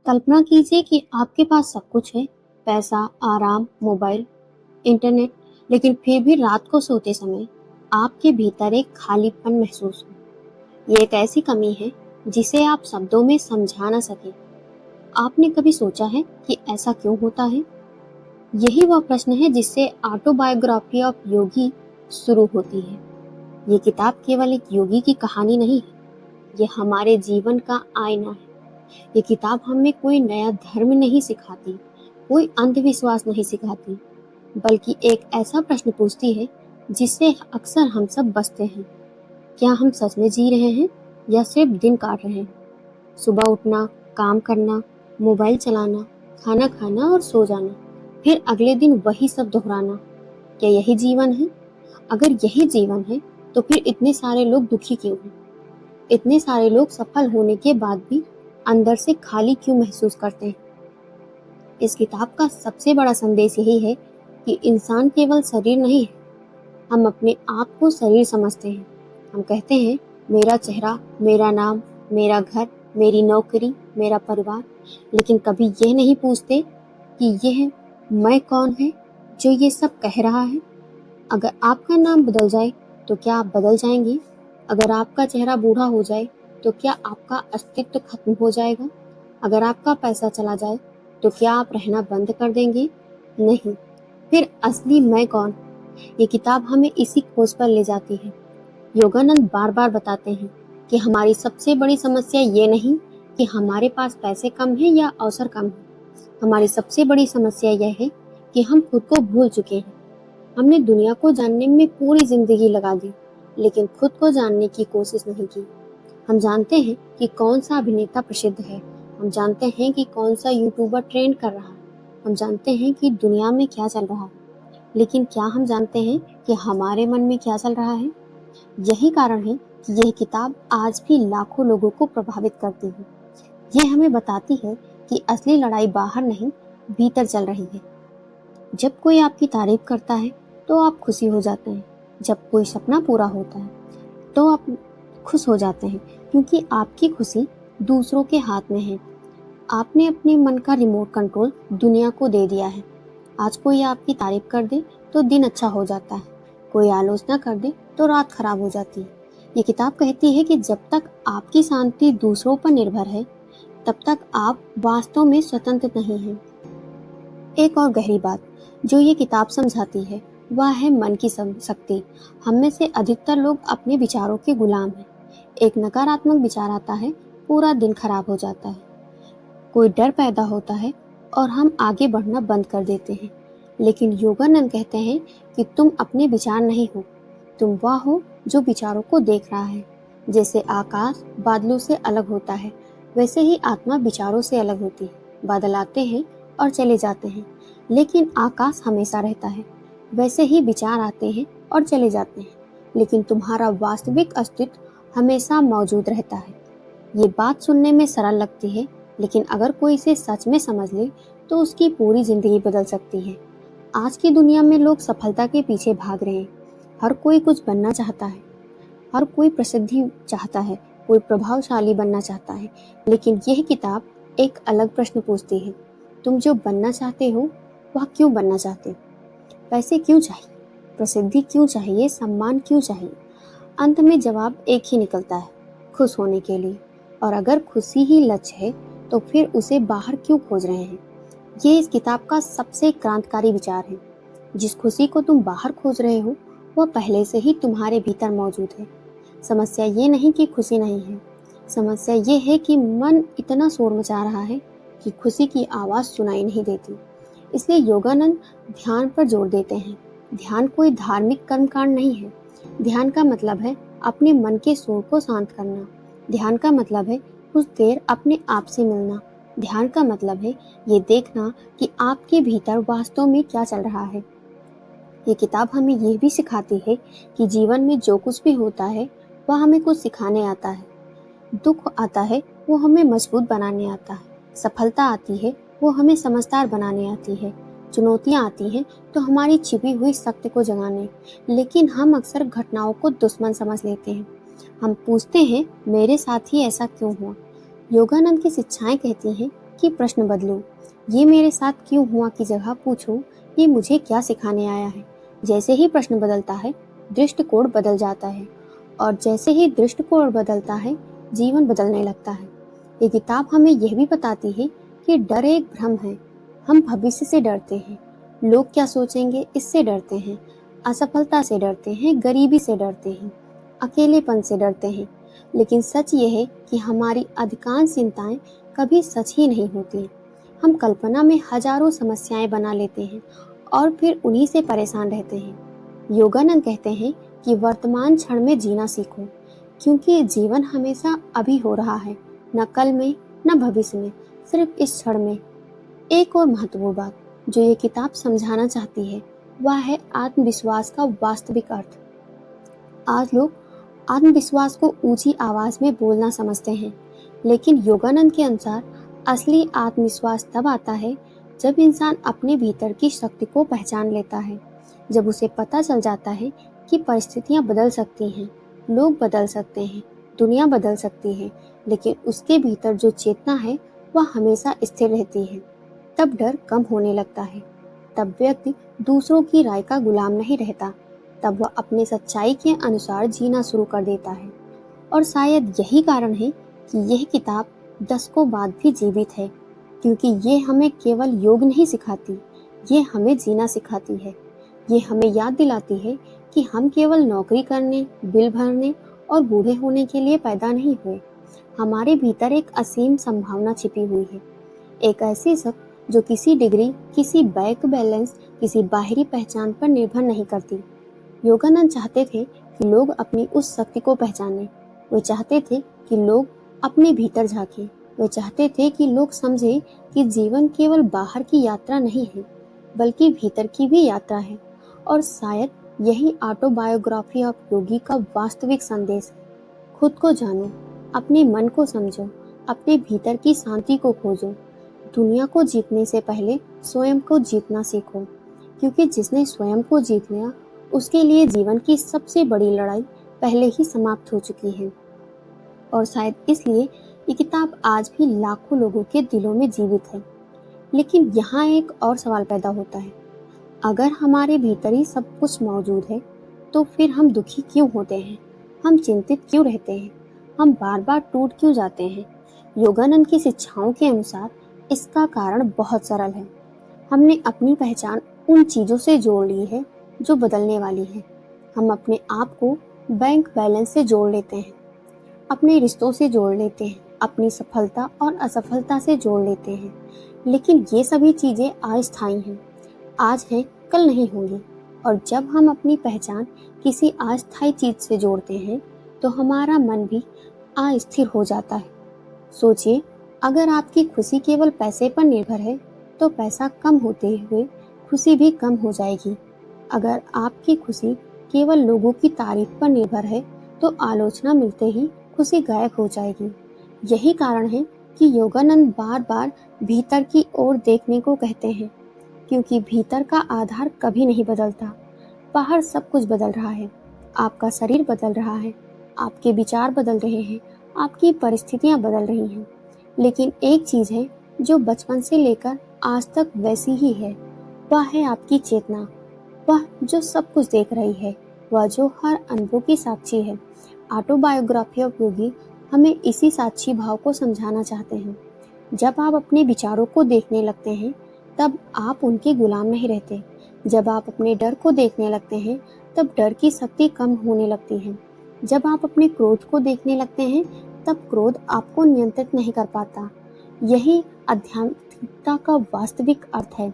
कल्पना कीजिए कि आपके पास सब कुछ है, पैसा, आराम, मोबाइल, इंटरनेट, लेकिन फिर भी रात को सोते समय आपके भीतर एक खालीपन महसूस हो। ये एक ऐसी कमी है जिसे आप शब्दों में समझा ना सकें। आपने कभी सोचा है कि ऐसा क्यों होता है? यही वह प्रश्न है जिससे ऑटोबायोग्राफी ऑफ योगी शुरू होती है। ये किताब केवल एक योगी की कहानी नहीं है, ये हमारे जीवन का आईना है। ये किताब हमें कोई नया धर्म नहीं सिखाती, कोई अंधविश्वास नहीं सिखाती, बल्कि एक ऐसा प्रश्न पूछती है जिससे अक्सर हम सब बचते हैं। क्या हम सच में जी रहे हैं या सिर्फ दिन काट रहे हैं? सुबह उठना, काम करना, मोबाइल चलाना, खाना खाना और सो जाना, फिर अगले दिन वही सब दोहराना। क्या यही जीवन है? अगर यही जीवन है, तो फिर इतने सारे लोग दुखी क्यों हैं? इतने सारे लोग सफल होने के बाद भी अंदर से खाली क्यों महसूस करते हैं? इस किताब का सबसे बड़ा संदेश यही है कि इंसान केवल शरीर नहीं है। हम अपने आप को शरीर समझते हैं। हम कहते हैं, मेरा चेहरा, मेरा नाम, मेरा घर, मेरी नौकरी, मेरा परिवार, लेकिन कभी यह नहीं पूछते कि यह मैं कौन है जो ये सब कह रहा है। अगर आपका नाम बदल जाए तो क्या आप बदल जाएंगे? अगर आपका चेहरा बूढ़ा हो जाए तो क्या आपका अस्तित्व खत्म हो जाएगा? अगर आपका पैसा चला जाए तो क्या आप रहना बंद कर देंगे? नहीं। फिर असली मैं कौन? ये किताब हमें इसी खोज पर ले जाती है। योगानंद बार बार बताते हैं कि हमारी सबसे बड़ी समस्या ये नहीं कि हमारे पास पैसे कम हैं या अवसर कम है। हमारी सबसे बड़ी समस्या यह है कि हम खुद को भूल चुके हैं। हमने दुनिया को जानने में पूरी जिंदगी लगा दी, लेकिन खुद को जानने की कोशिश नहीं की। हम जानते हैं कि कौन सा अभिनेता प्रसिद्ध है, हम जानते हैं कि कौन सा यूट्यूबर ट्रेंड कर रहा है, हम जानते हैं कि दुनिया में क्या चल रहा है, लेकिन क्या हम जानते हैं कि हमारे मन में क्या चल रहा है? यही कारण है कि यह किताब आज भी लाखों लोगों को प्रभावित करती है। यह हमें बताती है कि असली लड़ाई बाहर नहीं, भीतर चल रही है। जब कोई आपकी तारीफ करता है तो आप खुशी हो जाते हैं। जब कोई सपना पूरा होता है तो आप खुश हो जाते हैं, क्योंकि आपकी खुशी दूसरों के हाथ में है। आपने अपने मन का रिमोट कंट्रोल दुनिया को दे दिया है। आज कोई आपकी तारीफ कर दे तो दिन अच्छा हो जाता है, कोई आलोचना कर दे तो रात खराब हो जाती है। ये किताब कहती है कि जब तक आपकी शांति दूसरों पर निर्भर है, तब तक आप वास्तव में स्वतंत्र नहीं हैं। एक और गहरी बात जो ये किताब समझाती है वह है मन की शक्ति। हम में से अधिकतर लोग अपने विचारों के गुलाम हैं। एक नकारात्मक विचार आता है, पूरा दिन खराब हो जाता है। कोई डर पैदा होता है और हम आगे बढ़ना बंद कर देते हैं। लेकिन योगानंद कहते हैं कि तुम अपने विचार नहीं हो, तुम वह हो जो विचारों को देख रहा है। जैसे आकाश बादलों से अलग होता है, वैसे ही आत्मा विचारों से अलग होती है। बादल आते हैं और चले जाते हैं, लेकिन आकाश हमेशा रहता है। वैसे ही विचार आते हैं और चले जाते हैं, लेकिन तुम्हारा वास्तविक अस्तित्व हमेशा मौजूद रहता है। ये बात सुनने में सरल लगती है, लेकिन अगर कोई इसे सच में समझ ले तो उसकी पूरी जिंदगी बदल सकती है। आज की दुनिया में लोग सफलता के पीछे भाग रहे हैं। हर कोई कुछ बनना चाहता है, हर कोई प्रसिद्धि चाहता है, कोई प्रभावशाली बनना चाहता है। लेकिन यह किताब एक अलग प्रश्न पूछती है, तुम जो बनना चाहते हो वह क्यों बनना चाहते हो? पैसे क्यों चाहिए? प्रसिद्धि क्यों चाहिए? सम्मान क्यों चाहिए? अंत में जवाब एक ही निकलता है, खुश होने के लिए। और अगर खुशी ही लक्ष्य है तो फिर उसे बाहर क्यों खोज रहे हैं? ये इस किताब का सबसे क्रांतिकारी विचार है। जिस खुशी को तुम बाहर खोज रहे हो वह पहले से ही तुम्हारे भीतर मौजूद है। समस्या ये नहीं कि खुशी नहीं है, समस्या ये है कि मन इतना शोर मचा रहा है कि खुशी की आवाज़ सुनाई नहीं देती। इसलिए योगानंद ध्यान पर जोर देते हैं। ध्यान कोई धार्मिक कर्मकांड नहीं है। ध्यान का मतलब है अपने मन के शोर को शांत करना। ध्यान का मतलब है कुछ देर अपने आप से मिलना। ध्यान का मतलब है ये देखना कि आपके भीतर वास्तव में क्या चल रहा है। ये किताब हमें ये भी सिखाती है कि जीवन में जो कुछ भी होता है वह हमें कुछ सिखाने आता है। दुख आता है वो हमें मजबूत बनाने आता है। सफलता आती है वो हमें समझदार बनाने आती है। चुनौतियाँ आती हैं तो हमारी छिपी हुई शक्ति को जगाने। लेकिन हम अक्सर घटनाओं को दुश्मन समझ लेते हैं। हम पूछते हैं, मेरे साथ ही ऐसा क्यों हुआ? योगानंद की शिक्षाएं कहती हैं कि प्रश्न बदलो, ये मेरे साथ क्यों हुआ की जगह पूछो, ये मुझे क्या सिखाने आया है। जैसे ही प्रश्न बदलता है, दृष्टिकोण बदल जाता है, और जैसे ही दृष्टिकोण बदलता है, जीवन बदलने लगता है। ये किताब हमें यह भी बताती है कि डर एक भ्रम है। हम भविष्य से डरते हैं, लोग क्या सोचेंगे इससे डरते हैं, असफलता से डरते हैं, गरीबी से डरते हैं, अकेलेपन से डरते हैं। लेकिन सच ये है कि हमारी अधिकांश चिंताएं कभी सच ही नहीं होती। हम कल्पना में हजारों समस्याएं बना लेते हैं और फिर उन्हीं से परेशान रहते हैं। योगानंद कहते हैं कि वर्तमान क्षण में जीना सीखो, क्योंकि जीवन हमेशा अभी हो रहा है, न कल में न भविष्य में, सिर्फ इस क्षण में। एक और महत्वपूर्ण बात जो ये किताब समझाना चाहती है वह है आत्मविश्वास का वास्तविक अर्थ। आज लोग आत्मविश्वास को ऊंची आवाज में बोलना समझते हैं, लेकिन योगानंद के अनुसार असली आत्मविश्वास तब आता है जब इंसान अपने भीतर की शक्ति को पहचान लेता है, जब उसे पता चल जाता है कि परिस्थितियां बदल सकती हैं, लोग बदल सकते हैं, दुनिया बदल सकती है, लेकिन उसके भीतर जो चेतना है वह हमेशा स्थिर रहती है। तब डर कम होने लगता है, तब व्यक्ति दूसरों की राय का गुलाम नहीं रहता, तब वह अपने सच्चाई के अनुसार जीना शुरू कर देता है। और शायद यही कारण है कि यह किताब दशकों बाद भी जीवित है, क्योंकि ये हमें केवल योग नहीं सिखाती, ये हमें जीना सिखाती है। ये हमें याद दिलाती है कि हम केवल नौकरी करने, बिल भरने और बूढ़े होने के लिए पैदा नहीं हुए। हमारे भीतर एक असीम संभावना छिपी हुई है, एक ऐसी शक्ति जो किसी डिग्री, किसी बैंक बैलेंस, किसी बाहरी पहचान पर निर्भर नहीं करती। योगानंद चाहते थे कि लोग अपनी उस शक्ति को पहचानें। वे चाहते थे कि लोग अपने भीतर झांकें। वे चाहते थे कि लोग समझें कि जीवन केवल बाहर की यात्रा नहीं है, बल्कि भीतर की भी यात्रा है। और शायद यही ऑटोबायोग्राफी ऑफ योगी का वास्तविक संदेश है। खुद को जानो, अपने मन को समझो, अपने भीतर की शांति को खोजो। दुनिया को जीतने से पहले स्वयं को जीतना सीखो, क्योंकि जिसने स्वयं को जीत लिया उसके लिए जीवन की सबसे बड़ी लड़ाई पहले ही समाप्त हो चुकी है। और शायद इसलिए ये किताब आज भी लाखों लोगों के दिलों में जीवित है। लेकिन यहाँ एक और सवाल पैदा होता है, अगर हमारे भीतर ही सब कुछ मौजूद है तो फिर हम दुखी क्यों होते हैं, हम चिंतित क्यों रहते हैं, हम बार बार टूट क्यों जाते हैं? योगानंद की शिक्षाओं के अनुसार इसका कारण बहुत सरल है। हमने अपनी पहचान उन चीजों से जोड़ ली है जो बदलने वाली है। हम अपने आप को बैंक बैलेंस से जोड़ लेते हैं, अपने रिश्तों से जोड़ लेते हैं, अपनी सफलता और असफलता से जोड़ लेते हैं। लेकिन ये सभी चीजें अस्थायी हैं, आज हैं कल नहीं होंगी। और जब हम अपनी पहचान किसी अस्थायी चीज से जोड़ते हैं तो हमारा मन भी अस्थिर हो जाता है। सोचिए, अगर आपकी खुशी केवल पैसे पर निर्भर है तो पैसा कम होते हुए खुशी भी कम हो जाएगी। अगर आपकी खुशी केवल लोगों की तारीफ पर निर्भर है तो आलोचना मिलते ही खुशी गायब हो जाएगी। यही कारण है कि योगानंद बार बार भीतर की ओर देखने को कहते हैं, क्योंकि भीतर का आधार कभी नहीं बदलता। बाहर सब कुछ बदल रहा है, आपका शरीर बदल रहा है, आपके विचार बदल रहे हैं, आपकी परिस्थितियां बदल रही हैं, लेकिन एक चीज है जो बचपन से लेकर आज तक वैसी ही है, वह है आपकी चेतना। वह जो सब कुछ देख रही है, वह जो हर अनुभव की साक्षी है। ऑटोबायोग्राफी ऑफ योगी हमें इसी साक्षी भाव को समझाना चाहते हैं। जब आप अपने विचारों को देखने लगते हैं तब आप उनके गुलाम नहीं रहते। जब आप अपने डर को देखने लगते हैं तब डर की शक्ति कम होने लगती है। जब आप अपने क्रोध को देखने लगते हैं तब क्रोध आपको नियंत्रित नहीं कर पाता। यही आध्यात्मिकता का वास्तविक अर्थ है।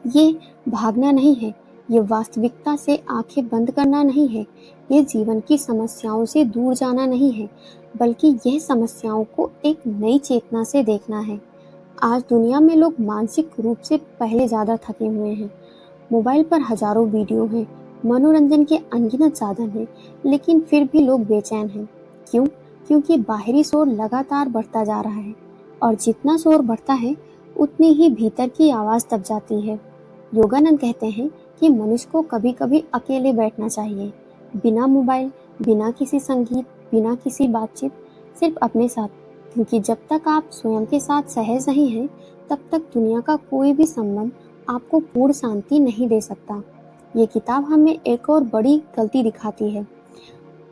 ये भागना नहीं है, ये वास्तविकता से आंखें बंद करना नहीं है, ये जीवन की समस्याओं से दूर जाना नहीं है, बल्कि यह समस्याओं को एक नई चेतना से देखना है। आज दुनिया में लोग मानसिक रूप से पहले ज़्यादा थके हुए हैं। मोबाइल पर हजारों वीडियो हैं, मनोरंजन के अनगिनत साधन हैं, लेकिन फिर भी लोग बेचैन हैं। क्यों? क्योंकि बाहरी शोर लगातार बढ़ता जा रहा है, और जितना शोर बढ़ता है उतनी ही भीतर की आवाज़ दब जाती है। योगानंद कहते हैं कि मनुष्य को कभी कभी अकेले बैठना चाहिए, बिना मोबाइल, बिना किसी संगीत, बिना किसी बातचीत, सिर्फ अपने साथ, क्योंकि जब तक आप स्वयं के साथ सहज नहीं हैं, तब तक दुनिया का कोई भी संबंध आपको पूर्ण शांति नहीं दे सकता। ये किताब हमें एक और बड़ी गलती दिखाती है।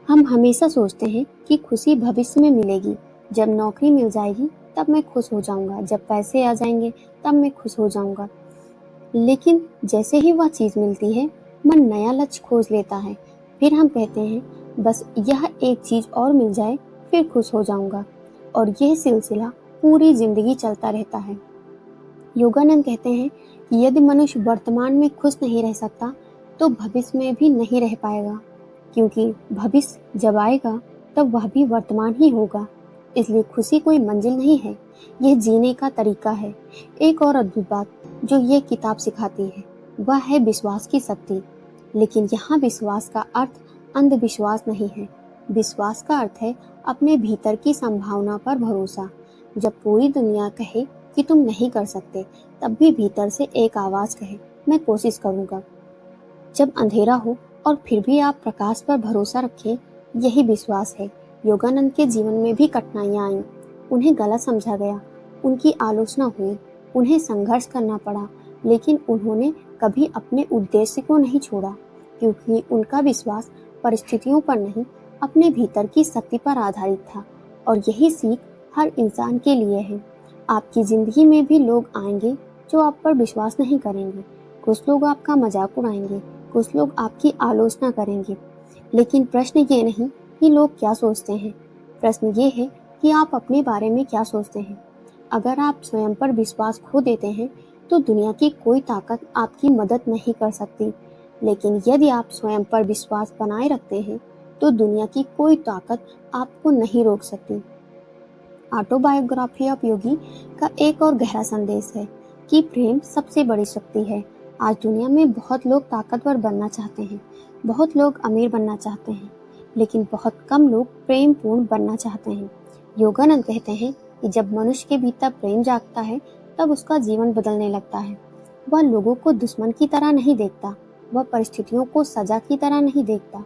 हम हमेशा सोचते हैं कि खुशी भविष्य में मिलेगी, जब नौकरी मिल जाएगी तब मैं खुश हो जाऊंगा, जब पैसे आ जाएंगे तब मैं खुश हो जाऊंगा। लेकिन जैसे ही वह चीज मिलती है, मन नया लक्ष्य खोज लेता है। फिर हम कहते हैं बस यह एक चीज और मिल जाए फिर खुश हो जाऊंगा, और यह सिलसिला पूरी जिंदगी चलता रहता है। योगानंद कहते हैं कि यदि मनुष्य वर्तमान में खुश नहीं रह सकता तो भविष्य में भी नहीं रह पाएगा, क्योंकि भविष्य जब आएगा तब वह भी वर्तमान ही होगा। इसलिए खुशी कोई मंजिल नहीं है, यह जीने का तरीका है। एक और अद्भुत बात जो ये किताब सिखाती है वह है विश्वास की शक्ति। लेकिन यहाँ विश्वास का अर्थ अंधविश्वास नहीं है। विश्वास का अर्थ है अपने भीतर की संभावना पर भरोसा। जब पूरी दुनिया कहे कि तुम नहीं कर सकते, तब भी भीतर से एक आवाज कहे मैं कोशिश करूंगा। जब अंधेरा हो और फिर भी आप प्रकाश पर भरोसा रखें, यही विश्वास है। योगानंद के जीवन में भी कठिनाइयां आईं, उन्हें गलत समझा गया, उनकी आलोचना हुई, उन्हें संघर्ष करना पड़ा, लेकिन उन्होंने कभी अपने उद्देश्य को नहीं छोड़ा, क्योंकि उनका विश्वास परिस्थितियों पर नहीं, अपने भीतर की शक्ति पर आधारित था। और यही सीख हर इंसान के लिए है। आपकी जिंदगी में भी लोग आएंगे जो आप पर विश्वास नहीं करेंगे। कुछ लोग आपका मजाक उड़ाएंगे, कुछ लोग आपकी आलोचना करेंगे। लेकिन प्रश्न ये नहीं कि लोग क्या सोचते हैं, प्रश्न ये है कि आप अपने बारे में क्या सोचते हैं। अगर आप स्वयं पर विश्वास खो देते हैं तो दुनिया की कोई ताकत आपकी मदद नहीं कर सकती। लेकिन यदि आप स्वयं पर विश्वास बनाए रखते हैं तो दुनिया की कोई ताकत आपको नहीं रोक सकती। ऑटोबायोग्राफी ऑफ योगी का एक और गहरा संदेश है कि प्रेम सबसे बड़ी शक्ति है। आज दुनिया में बहुत लोग ताकतवर बनना चाहते हैं, बहुत लोग अमीर बनना चाहते हैं, लेकिन बहुत कम लोग प्रेम पूर्ण बनना चाहते हैं। योगानंद कहते हैं कि जब मनुष्य के भीतर प्रेम जागता है तब उसका जीवन बदलने लगता है। वह लोगों को दुश्मन की तरह नहीं देखता, वह परिस्थितियों को सजा की तरह नहीं देखता,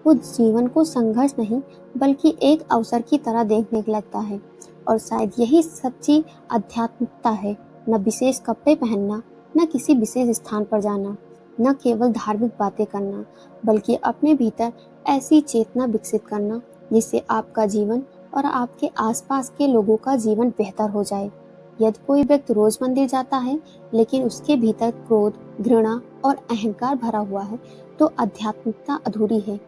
वो जीवन को संघर्ष नहीं बल्कि एक अवसर की तरह देखने लगता है। और शायद यही सच्ची आध्यात्मिकता है। न विशेष कपड़े पहनना, न किसी विशेष स्थान पर जाना, न केवल धार्मिक बातें करना, बल्कि अपने भीतर ऐसी चेतना विकसित करना जिससे आपका जीवन और आपके आसपास के लोगों का जीवन बेहतर हो जाए। यदि कोई व्यक्ति रोज मंदिर जाता है लेकिन उसके भीतर क्रोध, घृणा और अहंकार भरा हुआ है, तो आध्यात्मिकता अधूरी है।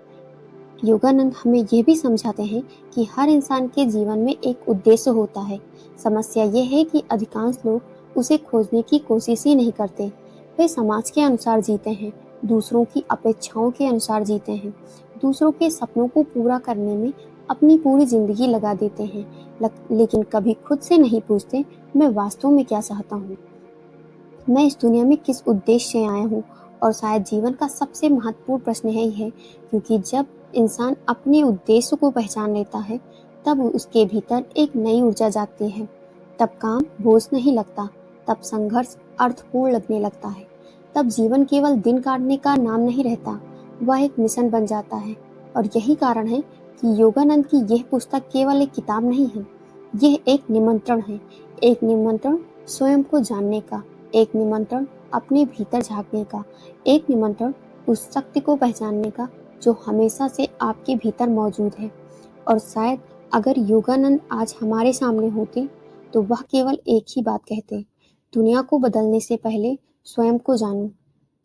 योगानंद हमें ये भी समझाते हैं कि हर इंसान के जीवन में एक उद्देश्य होता है। समस्या ये है कि अधिकांश लोग उसे खोजने की कोशिश ही नहीं करते। वे समाज के अनुसार जीते हैं, दूसरों की अपेक्षाओं के अनुसार जीते हैं, दूसरों के सपनों को पूरा करने में अपनी पूरी जिंदगी लगा देते हैं, लेकिन कभी खुद से नहीं पूछते मैं वास्तव में क्या चाहता हूँ, मैं इस दुनिया में किस उद्देश्य से आया हूँ। और शायद जीवन का सबसे महत्वपूर्ण प्रश्न यही है, क्योंकि जब इंसान अपने उद्देश्य को पहचान लेता है तब उसके भीतर एक नई ऊर्जा जागती है। तब काम बोझ नहीं लगता, तब संघर्ष अर्थपूर्ण लगने लगता है, तब जीवन केवल दिन काटने का नाम नहीं रहता, वह एक मिशन बन जाता है। और यही कारण है कि योगानंद की यह पुस्तक केवल एक किताब नहीं है, यह एक निमंत्रण है। एक निमंत्रण स्वयं को जानने का, एक निमंत्रण अपने भीतर झांकने का, एक निमंत्रण उस शक्ति को पहचानने का जो हमेशा से आपके भीतर मौजूद है। और शायद अगर योगानंद आज हमारे सामने होते तो वह केवल एक ही बात कहते, दुनिया को बदलने से पहले स्वयं को जानो।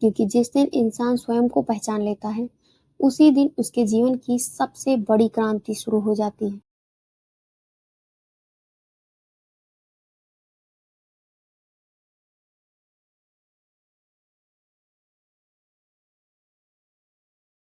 क्योंकि जिस दिन इंसान स्वयं को पहचान लेता है उसी दिन उसके जीवन की सबसे बड़ी क्रांति शुरू हो जाती है।